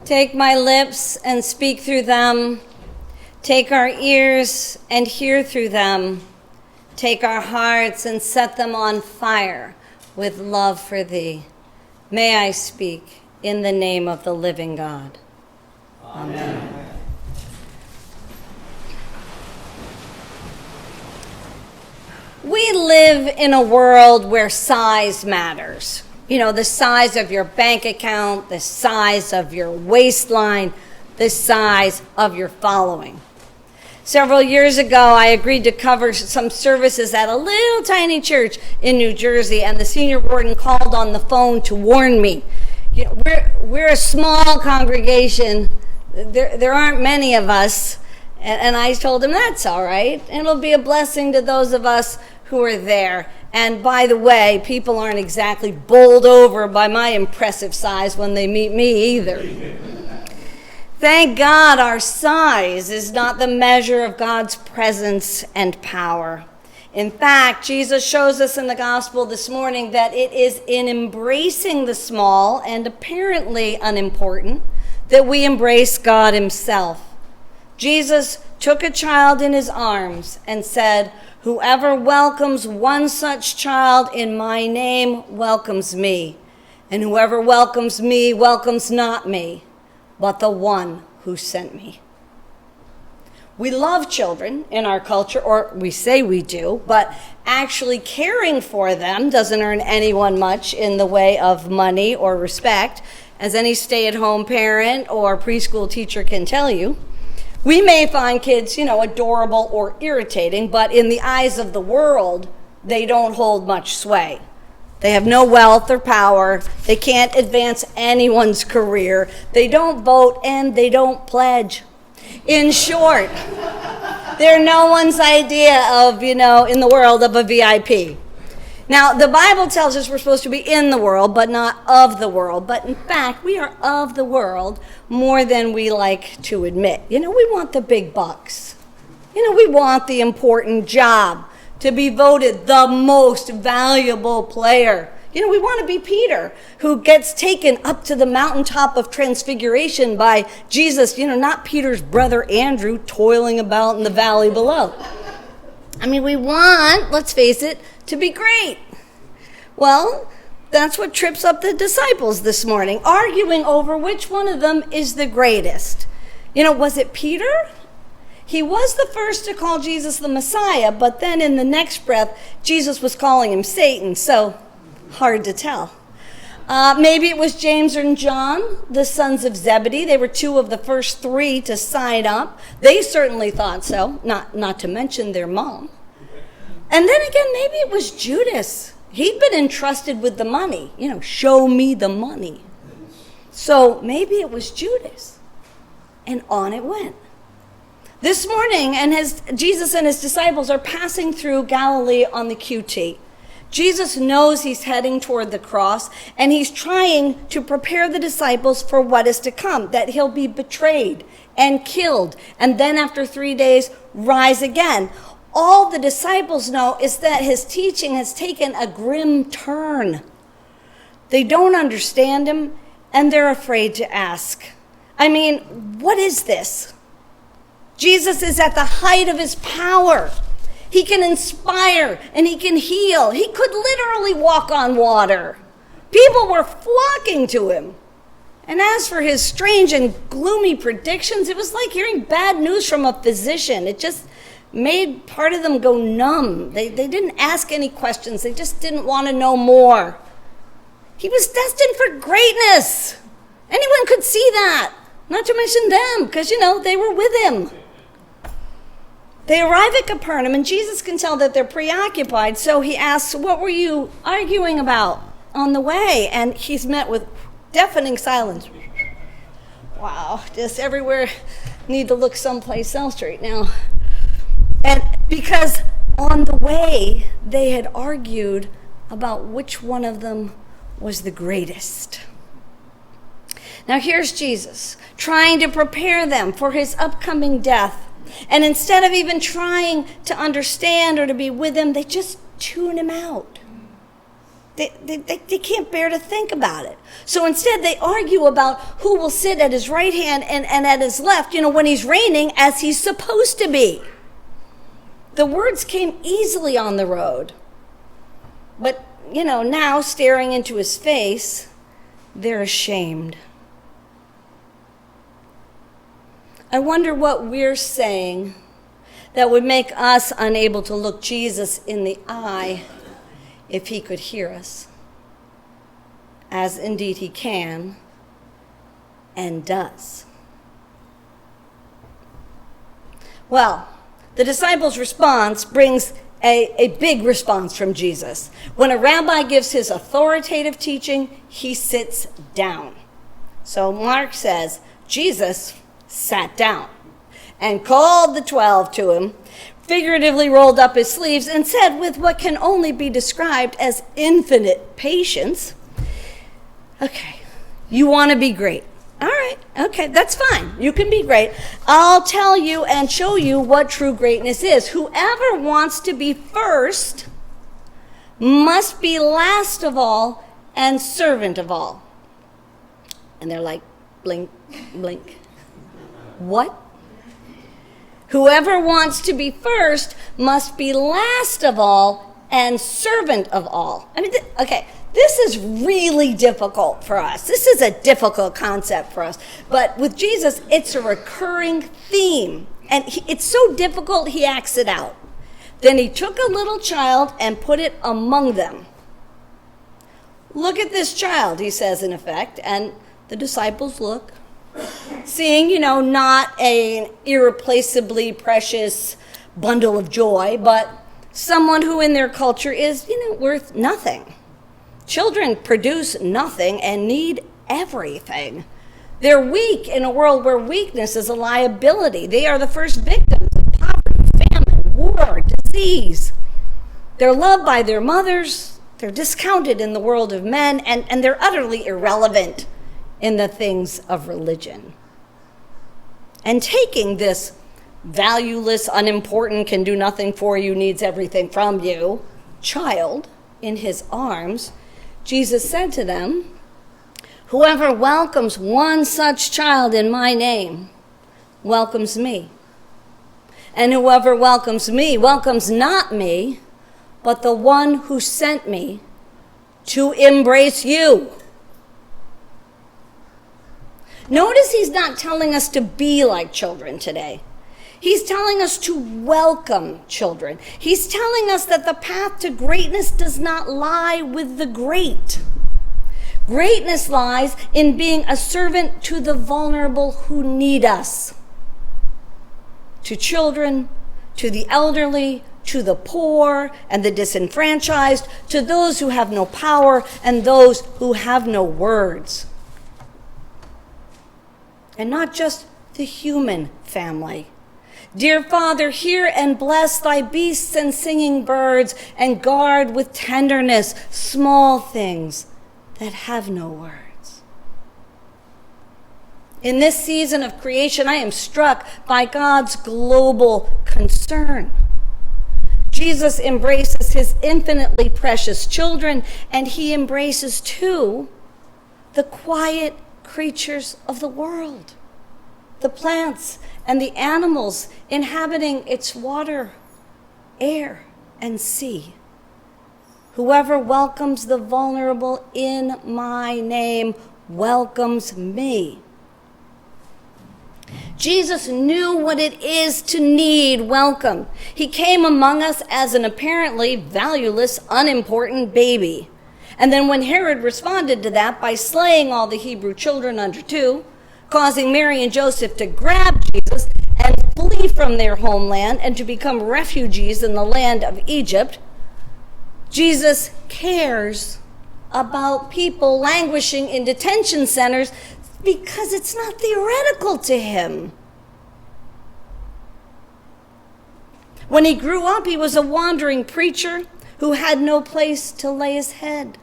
Take my lips and speak through them. Take our ears and hear through them. Take our hearts and set them on fire with love for thee. May I speak in the name of the living God. Amen. We live in a world where size matters. You know, the size of your bank account, the size of your waistline, the size of your following. Several years ago, I agreed to cover some services at a little tiny church in New Jersey, and the senior warden called on the phone to warn me. You know, we're a small congregation. There aren't many of us. And I told him, that's all right. It'll be a blessing to those of us who are there. And by the way, people aren't exactly bowled over by my impressive size when they meet me either. Thank God our size is not the measure of God's presence and power. In fact, Jesus shows us in the gospel this morning that it is in embracing the small and apparently unimportant that we embrace God himself. Jesus took a child in his arms and said, "Whoever welcomes one such child in my name welcomes me, and whoever welcomes me welcomes not me, but the one who sent me." We love children in our culture, or we say we do, but actually caring for them doesn't earn anyone much in the way of money or respect, as any stay-at-home parent or preschool teacher can tell you. We may find kids, adorable or irritating, but in the eyes of the world, they don't hold much sway. They have no wealth or power. They can't advance anyone's career. They don't vote, and they don't pledge. In short, they're no one's idea of, in the world of a VIP. Now, the Bible tells us we're supposed to be in the world, but not of the world. But in fact, we are of the world more than we like to admit. We want the big bucks. We want the important job, to be voted the most valuable player. We want to be Peter, who gets taken up to the mountaintop of transfiguration by Jesus, not Peter's brother Andrew toiling about in the valley below. We want, let's face it, to be great. Well, that's what trips up the disciples this morning, arguing over which one of them is the greatest. Was it Peter? He was the first to call Jesus the Messiah, but then in the next breath, Jesus was calling him Satan, so hard to tell. Maybe it was James and John, the sons of Zebedee. They were two of the first three to sign up. They certainly thought so, not to mention their mom. And then again, maybe it was Judas. He'd been entrusted with the money. Show me the money. So maybe it was Judas. And on it went. This morning, Jesus and his disciples are passing through Galilee on the QT. Jesus knows he's heading toward the cross, and he's trying to prepare the disciples for what is to come, that he'll be betrayed and killed, and then after 3 days, rise again. All the disciples know is that his teaching has taken a grim turn. They don't understand him, and they're afraid to ask. What is this? Jesus is at the height of his power. He can inspire and he can heal. He could literally walk on water. People were flocking to him. And as for his strange and gloomy predictions, it was like hearing bad news from a physician. It just made part of them go numb. They didn't ask any questions. They just didn't want to know more. He was destined for greatness. Anyone could see that. Not to mention them, because, they were with him. They arrive at Capernaum, and Jesus can tell that they're preoccupied, so he asks, "What were you arguing about on the way?" And he's met with deafening silence. Wow, just everywhere need to look someplace else right now. And because on the way, they had argued about which one of them was the greatest. Now here's Jesus trying to prepare them for his upcoming death. And instead of even trying to understand or to be with him, they just tune him out. They can't bear to think about it. So instead, they argue about who will sit at his right hand and at his left, when he's reigning as he's supposed to be. The words came easily on the road. But, now staring into his face, they're ashamed. I wonder what we're saying that would make us unable to look Jesus in the eye if he could hear us, as indeed he can and does. Well, the disciples' response brings a big response from Jesus. When a rabbi gives his authoritative teaching, he sits down. So Mark says, Jesus sat down and called the 12 to him, figuratively rolled up his sleeves, and said with what can only be described as infinite patience, okay, you want to be great. All right, okay, that's fine. You can be great. I'll tell you and show you what true greatness is. Whoever wants to be first must be last of all and servant of all. And they're like, blink, blink. What? Whoever wants to be first must be last of all and servant of all. This is really difficult for us. This is a difficult concept for us. But with Jesus, it's a recurring theme. And it's so difficult, he acts it out. Then he took a little child and put it among them. Look at this child, he says in effect. And the disciples look, seeing, not an irreplaceably precious bundle of joy, but someone who in their culture is, worth nothing. Children produce nothing and need everything. They're weak in a world where weakness is a liability. They are the first victims of poverty, famine, war, disease. They're loved by their mothers. They're discounted in the world of men, and they're utterly irrelevant in the things of religion. And taking this valueless, unimportant, can do nothing for you, needs everything from you child in his arms, Jesus said to them, whoever welcomes one such child in my name welcomes me. And whoever welcomes me welcomes not me, but the one who sent me to embrace you. Notice he's not telling us to be like children today. He's telling us to welcome children. He's telling us that the path to greatness does not lie with the great. Greatness lies in being a servant to the vulnerable who need us. To children, to the elderly, to the poor and the disenfranchised, to those who have no power and those who have no words. And not just the human family. Dear Father, hear and bless thy beasts and singing birds, and guard with tenderness small things that have no words. In this season of creation, I am struck by God's global concern. Jesus embraces his infinitely precious children, and he embraces too the quiet creatures of the world, the plants and the animals inhabiting its water, air, and sea. Whoever welcomes the vulnerable in my name welcomes me. Jesus knew what it is to need welcome. He came among us as an apparently valueless, unimportant baby. And then when Herod responded to that by slaying all the Hebrew children under 2, causing Mary and Joseph to grab Jesus and flee from their homeland and to become refugees in the land of Egypt, Jesus cares about people languishing in detention centers because it's not theoretical to him. When he grew up, he was a wandering preacher who had no place to lay his head.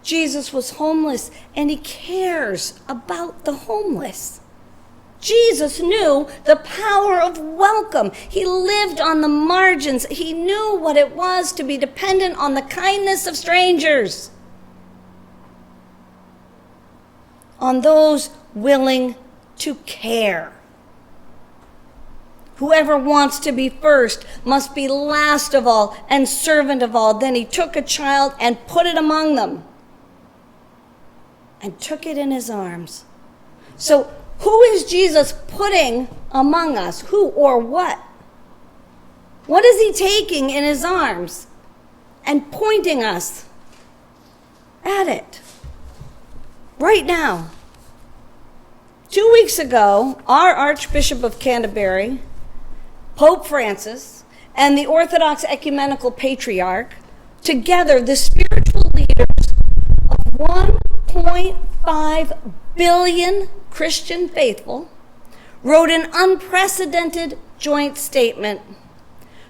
Jesus was homeless, and he cares about the homeless. Jesus knew the power of welcome. He lived on the margins. He knew what it was to be dependent on the kindness of strangers, on those willing to care. Whoever wants to be first must be last of all and servant of all. Then he took a child and put it among them and took it in his arms. So who is Jesus putting among us? Who or what? What is he taking in his arms and pointing us at it right now? 2 weeks ago, our Archbishop of Canterbury, Pope Francis, and the Orthodox Ecumenical Patriarch, together the spiritual leaders of 1.5 billion Christian faithful, wrote an unprecedented joint statement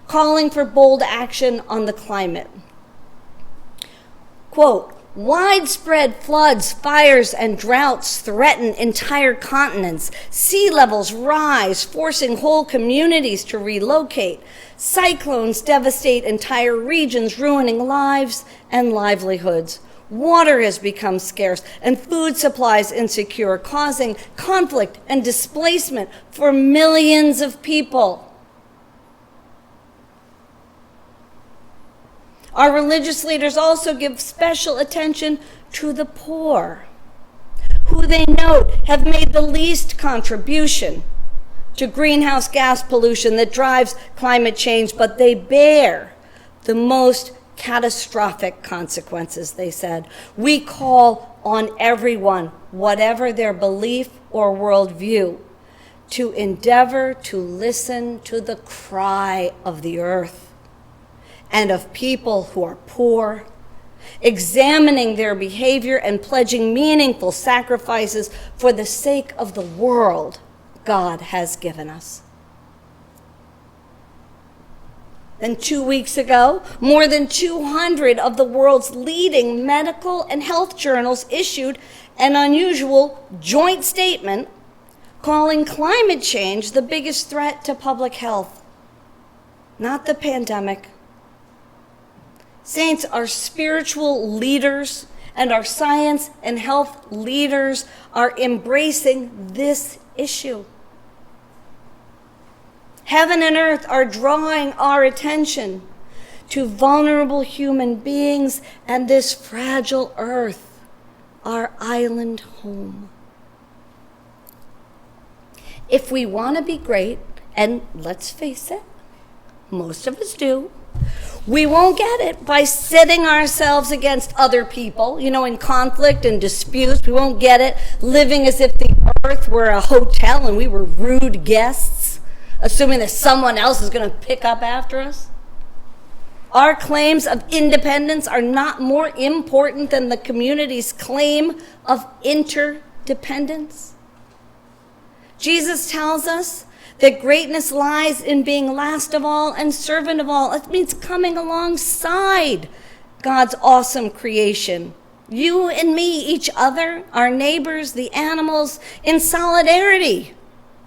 calling for bold action on the climate. Quote, widespread floods, fires, and droughts threaten entire continents. Sea levels rise, forcing whole communities to relocate. Cyclones devastate entire regions, ruining lives and livelihoods. Water has become scarce and food supplies insecure, causing conflict and displacement for millions of people. Our religious leaders also give special attention to the poor, who they note have made the least contribution to greenhouse gas pollution that drives climate change, but they bear the most catastrophic consequences, they said. We call on everyone, whatever their belief or worldview, to endeavor to listen to the cry of the earth and of people who are poor, examining their behavior and pledging meaningful sacrifices for the sake of the world God has given us. And 2 weeks ago, more than 200 of the world's leading medical and health journals issued an unusual joint statement calling climate change the biggest threat to public health, not the pandemic. Saints, our spiritual leaders and our science and health leaders are embracing this issue. Heaven and earth are drawing our attention to vulnerable human beings and this fragile earth, our island home. If we want to be great, and let's face it, most of us do, we won't get it by setting ourselves against other people, in conflict and disputes. We won't get it living as if the earth were a hotel and we were rude guests, assuming that someone else is going to pick up after us. Our claims of independence are not more important than the community's claim of interdependence. Jesus tells us that greatness lies in being last of all and servant of all. It means coming alongside God's awesome creation. You and me, each other, our neighbors, the animals, in solidarity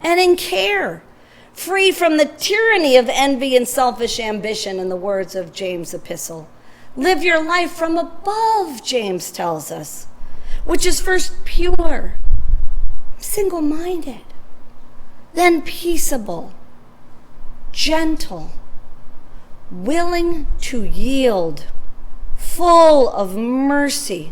and in care, free from the tyranny of envy and selfish ambition, in the words of James' epistle. Live your life from above, James tells us, which is first pure, single-minded, then peaceable, gentle, willing to yield, full of mercy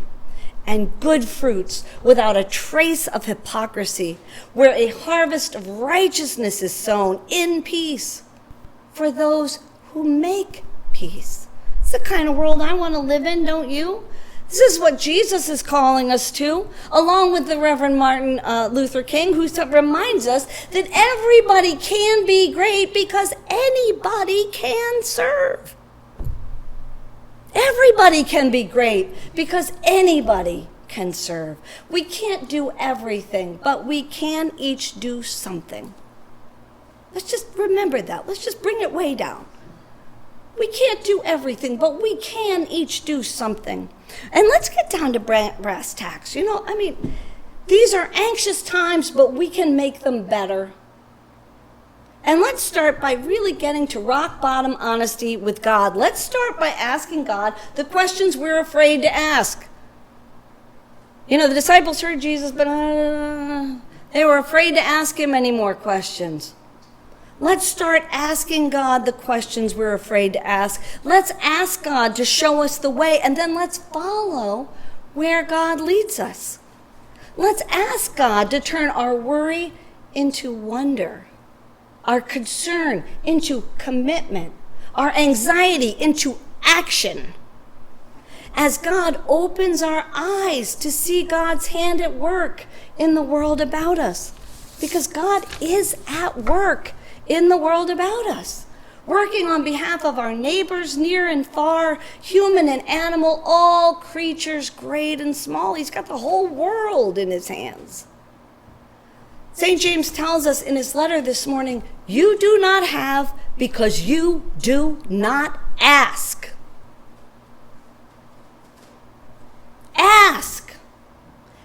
and good fruits, without a trace of hypocrisy, where a harvest of righteousness is sown in peace for those who make peace. It's the kind of world I want to live in, don't you? This is what Jesus is calling us to, along with the Reverend Martin Luther King, who reminds us that everybody can be great because anybody can serve. Everybody can be great because anybody can serve. We can't do everything, but we can each do something. Let's just remember that. Let's just bring it way down. We can't do everything, but we can each do something. And let's get down to brass tacks. These are anxious times, but we can make them better. And let's start by really getting to rock bottom honesty with God. Let's start by asking God the questions we're afraid to ask. You know, the disciples heard Jesus, but they were afraid to ask him any more questions. Let's start asking God the questions we're afraid to ask. Let's ask God to show us the way, and then let's follow where God leads us. Let's ask God to turn our worry into wonder, our concern into commitment, our anxiety into action. As God opens our eyes to see God's hand at work in the world about us, because God is at work in the world about us, working on behalf of our neighbors near and far, human and animal, all creatures great and small. He's got the whole world in his hands. St. James tells us in his letter this morning, you do not have because you do not ask. Ask.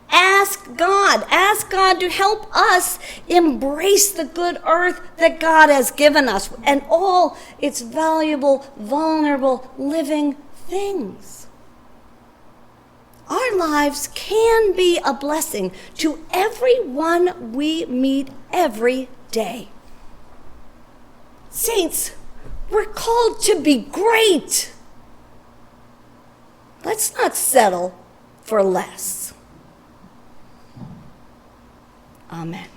Ask God. Ask God to help us embrace the good earth that God has given us and all its valuable, vulnerable, living things. Our lives can be a blessing to everyone we meet every day. Saints, we're called to be great. Let's not settle for less. Amen.